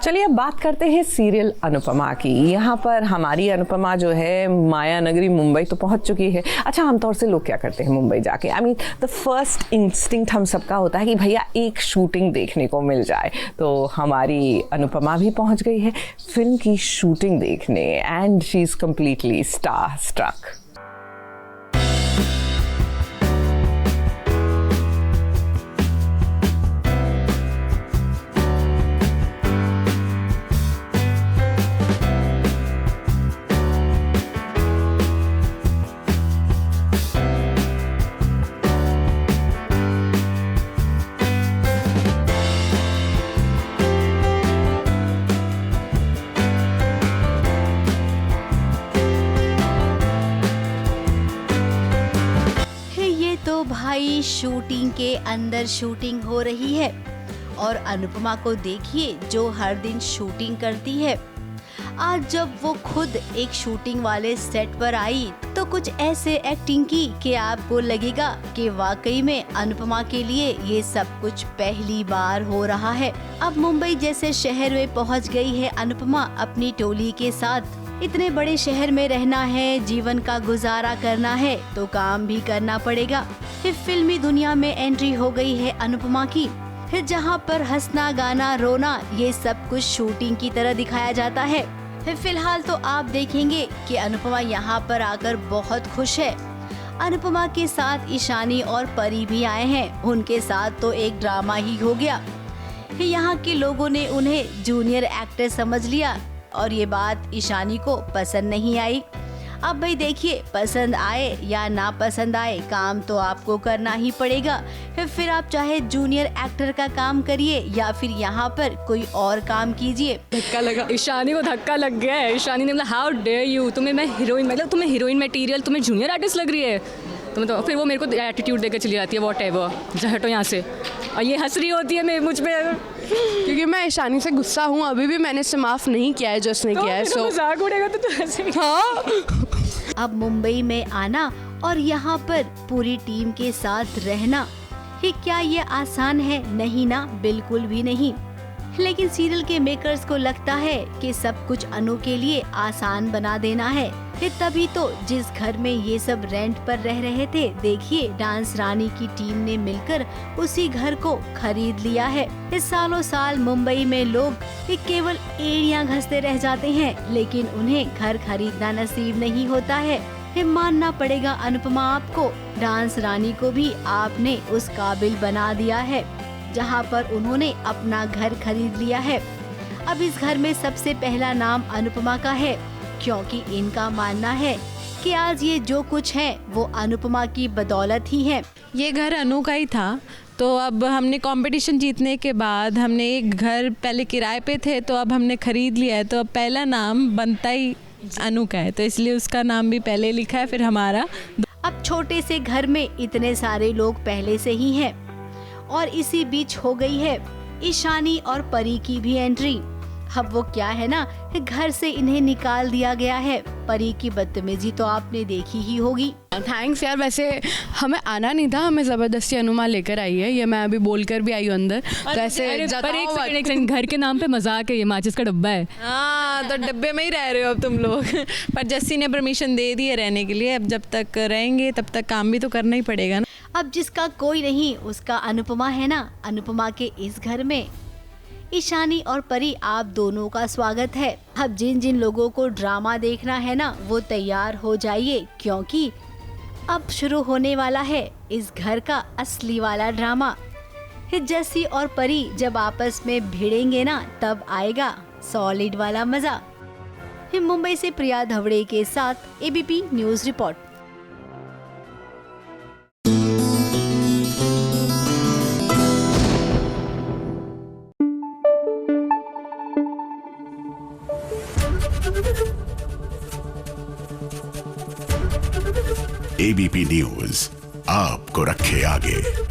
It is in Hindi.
चलिए अब बात करते हैं सीरियल अनुपमा की। यहाँ पर हमारी अनुपमा जो है माया नगरी मुंबई तो पहुँच चुकी है। अच्छा, आमतौर से लोग क्या करते हैं मुंबई जाके? I mean the first instinct हम सबका होता है कि भैया एक शूटिंग देखने को मिल जाए। तो हमारी अनुपमा भी पहुँच गई है फिल्म की शूटिंग देखने and she is completely star struck. तो भाई शूटिंग के अंदर शूटिंग हो रही है और अनुपमा को देखिए जो हर दिन शूटिंग करती है। आज जब वो खुद एक शूटिंग वाले सेट पर आई तो कुछ ऐसे एक्टिंग की कि आपको लगेगा कि वाकई में अनुपमा के लिए ये सब कुछ पहली बार हो रहा है। अब मुंबई जैसे शहर में पहुंच गई है अनुपमा अपनी टोली के साथ। इतने बड़े शहर में रहना है, जीवन का गुजारा करना है तो काम भी करना पड़ेगा। फिर फिल्मी दुनिया में एंट्री हो गई है अनुपमा की। फिर जहाँ पर हंसना, गाना, रोना ये सब कुछ शूटिंग की तरह दिखाया जाता है। फिर फिलहाल तो आप देखेंगे कि अनुपमा यहाँ पर आकर बहुत खुश है। अनुपमा के साथ ईशानी और परी भी आए हैं। उनके साथ तो एक ड्रामा ही हो गया। यहाँ के लोगों ने उन्हें जूनियर एक्टर समझ लिया और ये बात ईशानी को पसंद नहीं आई। अब भाई देखिए, पसंद आए या ना पसंद आए काम तो आपको करना ही पड़ेगा। फिर आप चाहे जूनियर एक्टर का काम करिए या फिर यहाँ पर कोई और काम कीजिए। धक्का लगा, ईशानी को धक्का लग गया है। ईशानी ने बोला हाउ डेयर यू, तुम्हें मैं हीरोइन, मतलब तुम्हें हीरोइन मटेरियल, तुम्हें जूनियर आर्टिस्ट लग रही है। तो फिर वो मेरे को एटीट्यूड देकर चली जाती है, वॉट एवर, हटो यहाँ से। और ये हंस रही होती है मुझ पर, क्योंकि मैं ईशानी से गुस्सा हूँ। अभी भी मैंने इससे माफ़ नहीं किया है जो उसने किया है। सो मजाक उड़ेगा तो हंसेगी। हाँ। अब मुंबई में आना और यहाँ पर पूरी टीम के साथ रहना, ये क्या ये आसान है? नहीं ना, बिल्कुल भी नहीं। लेकिन सीरियल के मेकर्स को लगता है कि सब कुछ अनु के लिए आसान बना देना है। तभी तो जिस घर में ये सब रेंट पर रह रहे थे, देखिए डांस रानी की टीम ने मिलकर उसी घर को खरीद लिया है। इस सालों साल मुंबई में लोग केवल एड़ियां घसते रह जाते हैं, लेकिन उन्हें घर खरीदना नसीब नहीं होता है। मानना पड़ेगा अनुपमा आपको, डांस रानी को भी आपने उस काबिल बना दिया है जहाँ पर उन्होंने अपना घर खरीद लिया है। अब इस घर में सबसे पहला नाम अनुपमा का है, क्योंकि इनका मानना है कि आज ये जो कुछ है वो अनुपमा की बदौलत ही है। ये घर अनु का ही था, तो अब हमने कंपटीशन जीतने के बाद हमने एक घर पहले किराए पे थे तो अब हमने खरीद लिया है, तो अब पहला नाम बनता ही अनु का है, तो इसलिए उसका नाम भी पहले लिखा है, फिर हमारा। अब छोटे से घर में इतने सारे लोग पहले से ही हैं और इसी बीच हो गई है ईशानी और परी की भी एंट्री। अब वो क्या है ना, घर से इन्हें निकाल दिया गया है। परी की बदतमीजी तो आपने देखी ही होगी। थैंक्स यार, वैसे हमें आना नहीं था, हमें जबरदस्ती अनुमा लेकर आई है। ये मैं अभी बोलकर भी आई हूँ अंदर। कैसे पर एक सेकंड, घर के नाम पे मजाक है, ये माचिस का डब्बा है। हाँ, तो डब्बे में ही रह रहे हो अब तुम लोग। पर जस्सी ने परमिशन दे दी है रहने के लिए। अब जब तक रहेंगे तब तक काम भी तो करना ही पड़ेगा ना। अब जिसका कोई नहीं उसका अनुपमा है ना। अनुपमा के इस घर में ईशानी और परी आप दोनों का स्वागत है। अब जिन जिन लोगों को ड्रामा देखना है ना वो तैयार हो जाइए, क्योंकि अब शुरू होने वाला है इस घर का असली वाला ड्रामा। जस्सी और परी जब आपस में भिड़ेंगे ना तब आएगा सॉलिड वाला मजा। मुंबई से प्रिया धवड़े के साथ ABP news report. ABP news आपको रखे आगे।